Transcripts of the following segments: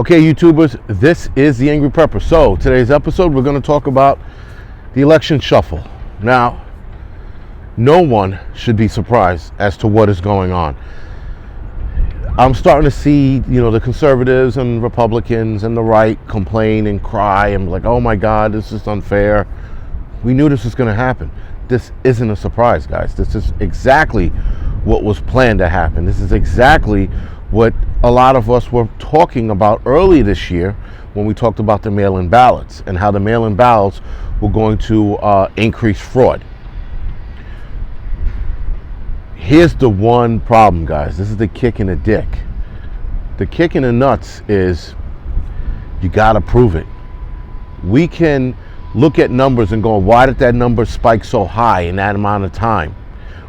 Okay, YouTubers, this is the Angryprepper. So, today's episode, we're going to talk about the election shuffle. Now, no one should be surprised as to what is going on. I'm starting to see, the conservatives and Republicans and the right complain and cry and like, oh my God, this is unfair. We knew this was going to happen. This isn't a surprise, guys. This is exactly what was planned to happen. This is exactly what a lot of us were talking about early this year when we talked about the mail-in ballots and how the mail-in ballots were going to increase fraud. Here's the one problem, guys. This is the kick in the dick. The kick in the nuts is you got to prove it. We can look at numbers and go, why did that number spike so high in that amount of time?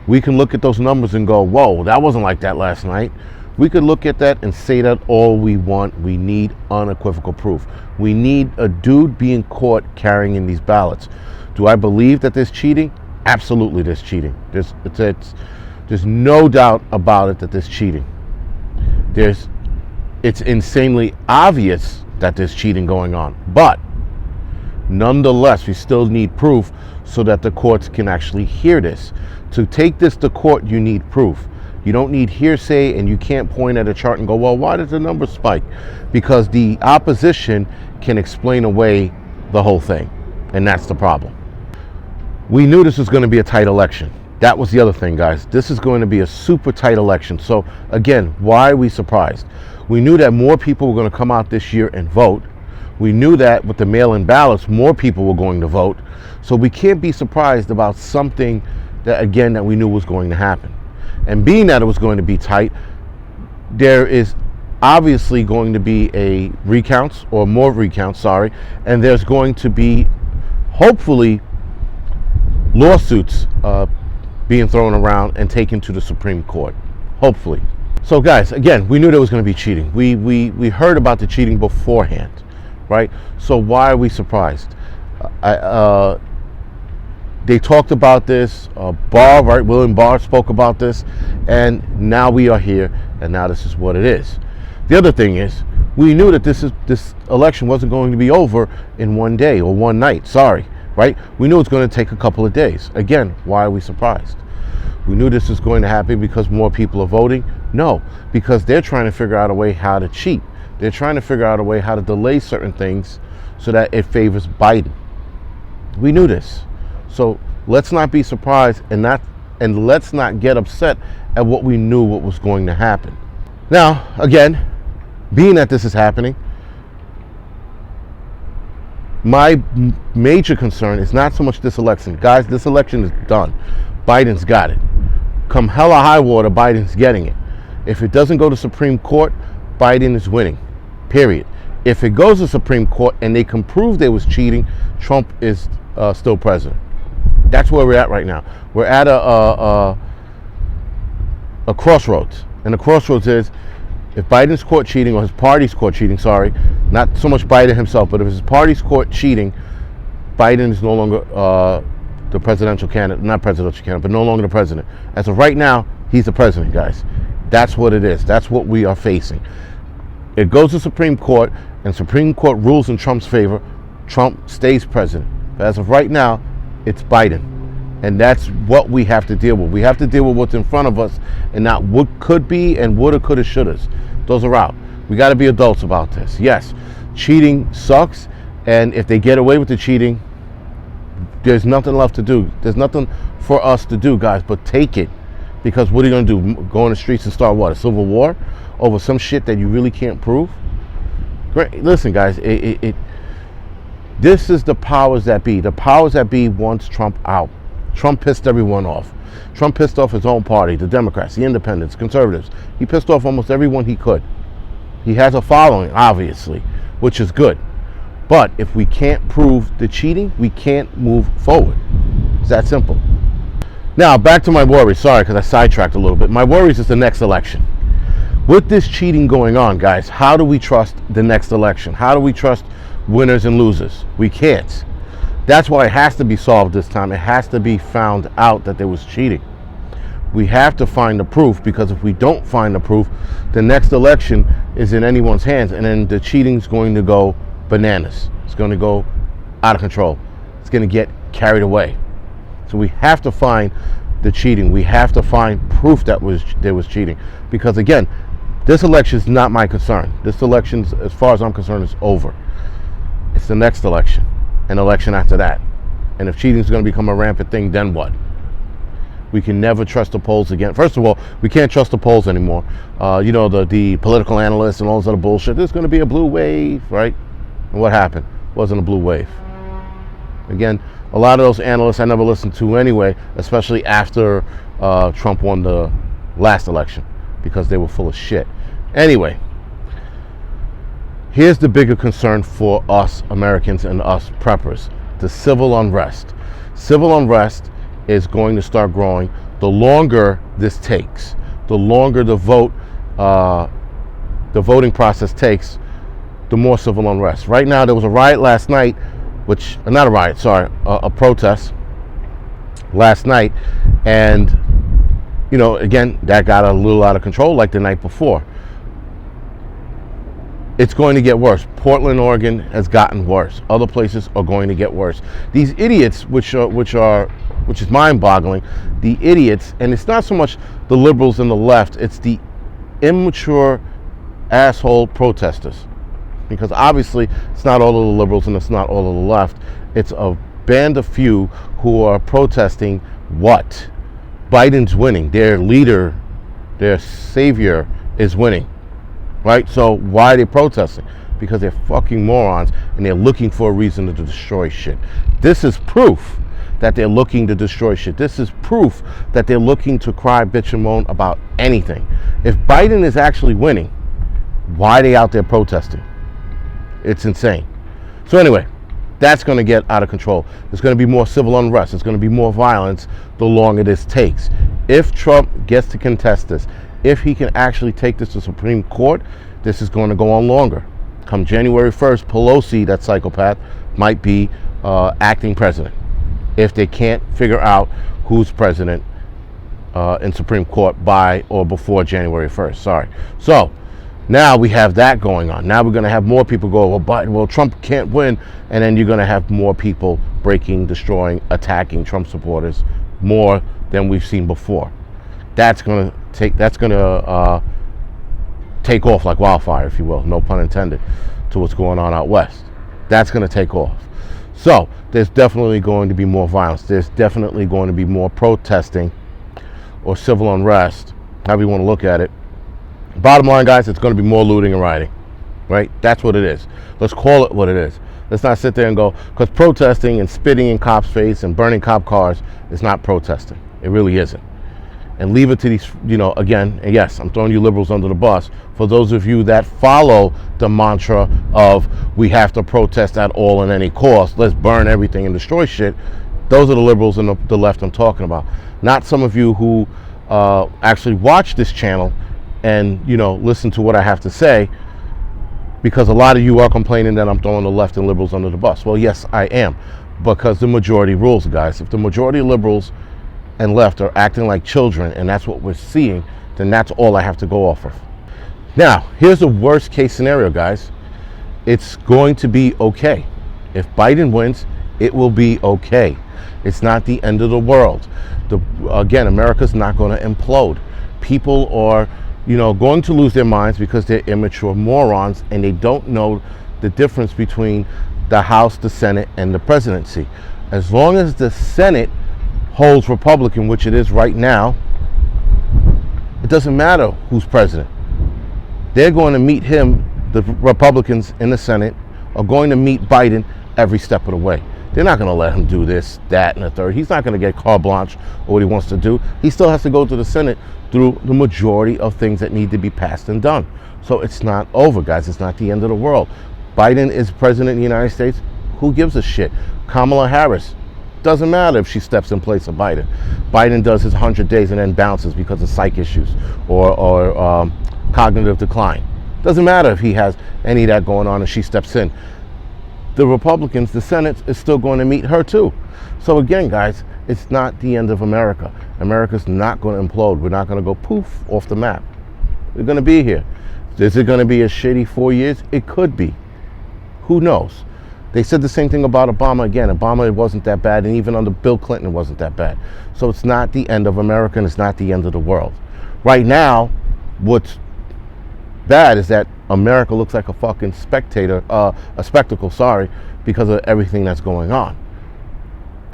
We can look at those numbers and go, whoa, that wasn't like that last night. We could look at that and say that all we want. We need unequivocal proof. We need a dude being caught carrying in these ballots. Do I believe that there's cheating? Absolutely there's cheating. There's no doubt about it that there's cheating. It's insanely obvious that there's cheating going on. But nonetheless, we still need proof so that the courts can actually hear this. To take this to court, you need proof. You don't need hearsay, and you can't point at a chart and go, well, why did the number spike? Because the opposition can explain away the whole thing, and that's the problem. We knew this was going to be a tight election. That was the other thing, guys. This is going to be a super tight election. So, again, why are we surprised? We knew that more people were going to come out this year and vote. We knew that with the mail-in ballots, more people were going to vote. So we can't be surprised about something that we knew was going to happen. And being that it was going to be tight, there is obviously going to be a recounts, or more recounts, and there's going to be, hopefully, lawsuits being thrown around and taken to the Supreme Court, hopefully. So guys, again, we knew there was going to be cheating. We heard about the cheating beforehand, right? So why are we surprised? They talked about this, Barr, right? William Barr spoke about this, and now we are here, and now this is what it is. The other thing is, we knew that this election wasn't going to be over in one day or one night, right? We knew it was going to take a couple of days. Again, why are we surprised? We knew this was going to happen because more people are voting? No, because they're trying to figure out a way how to cheat. They're trying to figure out a way how to delay certain things so that it favors Biden. We knew this. So let's not be surprised and let's not get upset at what we knew what was going to happen. Now, again, being that this is happening, my major concern is not so much this election. Guys, this election is done. Biden's got it. Come hell or high water, Biden's getting it. If it doesn't go to Supreme Court, Biden is winning, period. If it goes to Supreme Court and they can prove there was cheating, Trump is still president. That's where we're at right now. We're at a crossroads. And the crossroads is, if Biden's caught cheating, or his party's caught cheating, not so much Biden himself, but if his party's caught cheating, Biden is no longer the presidential candidate, not presidential candidate, but no longer the president. As of right now, he's the president, guys. That's what it is. That's what we are facing. It goes to Supreme Court, and Supreme Court rules in Trump's favor. Trump stays president. But as of right now, it's Biden. And that's what we have to deal with. We have to deal with what's in front of us and not what could be and woulda, coulda, shouldas. Those are out. We got to be adults about this. Yes, cheating sucks. And if they get away with the cheating, there's nothing left to do. There's nothing for us to do, guys, but take it. Because what are you going to do? Go on the streets and start what? A civil war over some shit that you really can't prove? Great. Listen, guys, this is the powers that be. The powers that be wants Trump out. Trump pissed everyone off. Trump pissed off his own party, the Democrats, the Independents, conservatives. He pissed off almost everyone he could. He has a following, obviously, which is good. But if we can't prove the cheating, we can't move forward. It's that simple. Now, back to my worries. Because I sidetracked a little bit. My worries is the next election. With this cheating going on, guys, how do we trust the next election? How do we trust winners and losers? We can't. That's why it has to be solved this time. It has to be found out that there was cheating. We have to find the proof, because if we don't find the proof, the next election is in anyone's hands, and then the cheating's going to go bananas. It's going to go out of control. It's going to get carried away. So we have to find the cheating. We have to find proof that there was cheating, because again, this election is not my concern. This election, as far as I'm concerned, is over. It's the next election, an election after that. And if cheating is going to become a rampant thing, then what? We can never trust the polls again. First of all, we can't trust the polls anymore. The political analysts and all this other bullshit. There's going to be a blue wave, right? And what happened? It wasn't a blue wave. Again, a lot of those analysts I never listened to anyway, especially after Trump won the last election, because they were full of shit. Anyway, here's the bigger concern for us Americans and us preppers: the civil unrest. Civil unrest is going to start growing. The longer this takes, the longer the voting process takes, the more civil unrest. Right now, there was a riot last night, a protest last night, and again, that got a little out of control like the night before. It's going to get worse. Portland, Oregon has gotten worse. Other places are going to get worse. These idiots, which is mind-boggling, the idiots, and it's not so much the liberals and the left, it's the immature asshole protesters. Because obviously it's not all of the liberals and it's not all of the left. It's a band of few who are protesting what? Biden's winning. Their leader, their savior is winning. Right? So why are they protesting? Because they're fucking morons and they're looking for a reason to destroy shit. This is proof that they're looking to destroy shit. This is proof that they're looking to cry, bitch, and moan about anything. If Biden is actually winning, why are they out there protesting? It's insane. So anyway, that's going to get out of control. There's going to be more civil unrest. There's going to be more violence the longer this takes. If Trump gets to contest this, if he can actually take this to Supreme Court, this is going to go on longer. Come January 1st, Pelosi, that psychopath, might be acting president if they can't figure out who's president in Supreme Court by or before January 1st. Sorry. So now we have that going on. Now we're going to have more people go, well, Trump can't win. And then you're going to have more people breaking, destroying, attacking Trump supporters more than we've seen before. That's going to take off like wildfire, if you will, no pun intended, to what's going on out west. That's going to take off. So there's definitely going to be more violence. There's definitely going to be more protesting or civil unrest, however you want to look at it. Bottom line, guys, it's going to be more looting and rioting, right? That's what it is. Let's call it what it is. Let's not sit there and go, because protesting and spitting in cops' face and burning cop cars is not protesting. It really isn't. And leave it to these, again, and yes, I'm throwing you liberals under the bus. For those of you that follow the mantra of we have to protest at all and any cost, let's burn everything and destroy shit, those are the liberals and the left I'm talking about. Not some of you who actually watch this channel and, listen to what I have to say, because a lot of you are complaining that I'm throwing the left and liberals under the bus. Well, yes, I am, because the majority rules, guys. If the majority of liberals and left are acting like children, and that's what we're seeing, then that's all I have to go off of. Now, here's the worst case scenario, guys. It's going to be okay. If Biden wins, it will be okay. It's not the end of the world. Again, America's not going to implode. People are, going to lose their minds because they're immature morons and they don't know the difference between the House, the Senate, and the presidency. As long as the Senate holds Republican, which it is right now, it doesn't matter who's president. They're going to meet him, the Republicans in the Senate are going to meet Biden every step of the way. They're not going to let him do this, that, and the third. He's not going to get carte blanche or what he wants to do. He still has to go to the Senate through the majority of things that need to be passed and done. So it's not over, guys. It's not the end of the world. Biden is president of the United States. Who gives a shit? Kamala Harris. Doesn't matter if she steps in place of Biden. Biden does his 100 days and then bounces because of psych issues or cognitive decline. Doesn't matter if he has any of that going on and she steps in. The Republicans, the Senate is still going to meet her too. So again, guys, it's not the end of America. America's not going to implode. We're not going to go poof off the map. We're going to be here. Is it going to be a shitty 4 years? It could be. Who knows? They said the same thing about Obama again. Obama, it wasn't that bad, and even under Bill Clinton, it wasn't that bad. So it's not the end of America, and it's not the end of the world. Right now, what's bad is that America looks like a fucking a spectacle, because of everything that's going on.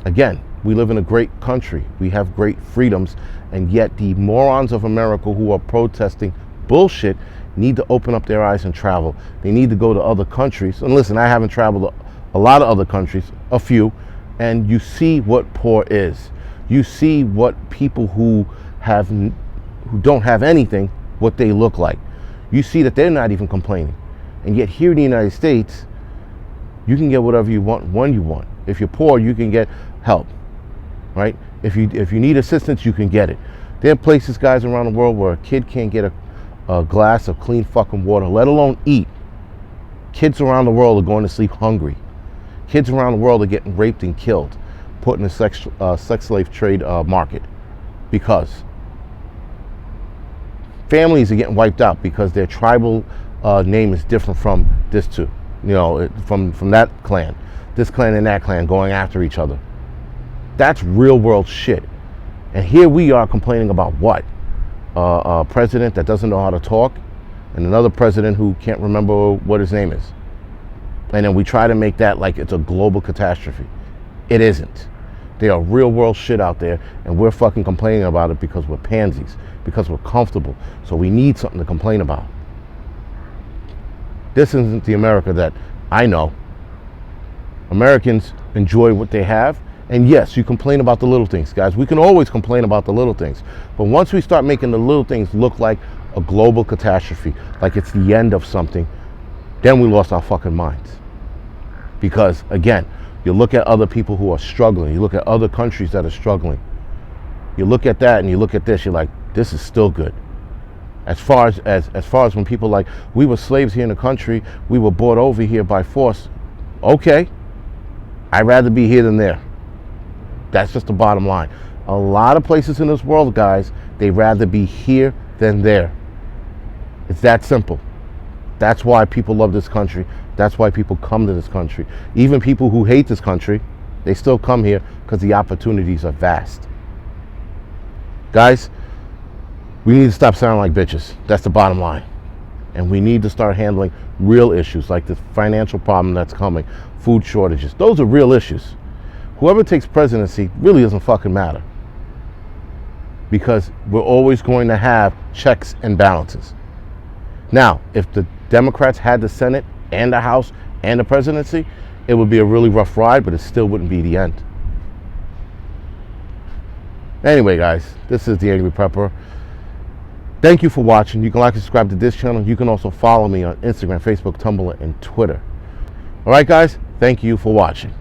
Again, we live in a great country. We have great freedoms, and yet the morons of America who are protesting bullshit need to open up their eyes and travel. They need to go to other countries. And listen, I haven't traveled a lot of other countries, a few, and you see what poor is. You see what people who don't have anything, what they look like. You see that they're not even complaining. And yet here in the United States, you can get whatever you want when you want. If you're poor, you can get help, right? If you need assistance, you can get it. There are places, guys, around the world where a kid can't get a glass of clean fucking water, let alone eat. Kids around the world are going to sleep hungry. Kids around the world are getting raped and killed, put in a sex slave trade market, because families are getting wiped out because their tribal name is different from this two, from that clan, this clan and that clan going after each other. That's real world shit. And here we are complaining about what? A president that doesn't know how to talk, and another president who can't remember what his name is. And then we try to make that like it's a global catastrophe. It isn't. There are real world shit out there, and we're fucking complaining about it because we're pansies, because we're comfortable. So we need something to complain about. This isn't the America that I know. Americans enjoy what they have. And yes, you complain about the little things, guys. We can always complain about the little things. But once we start making the little things look like a global catastrophe, like it's the end of something, then we lost our fucking minds. Because, again, you look at other people who are struggling. You look at other countries that are struggling. You look at that and you look at this, you're like, this is still good. As far as when people like, we were slaves here in the country, we were brought over here by force. Okay, I'd rather be here than there. That's just the bottom line. A lot of places in this world, guys, they'd rather be here than there. It's that simple. That's why people love this country. That's why people come to this country. Even people who hate this country, they still come here because the opportunities are vast. Guys, we need to stop sounding like bitches. That's the bottom line. And we need to start handling real issues like the financial problem that's coming, food shortages. Those are real issues. Whoever takes presidency really doesn't fucking matter, because we're always going to have checks and balances. Now, if the Democrats had the Senate and the House and the presidency, it would be a really rough ride, but it still wouldn't be the end. Anyway, guys, this is the Angry Prepper. Thank you for watching. You can like and subscribe to this channel. You can also follow me on Instagram, Facebook, Tumblr, and Twitter. All right, guys, thank you for watching.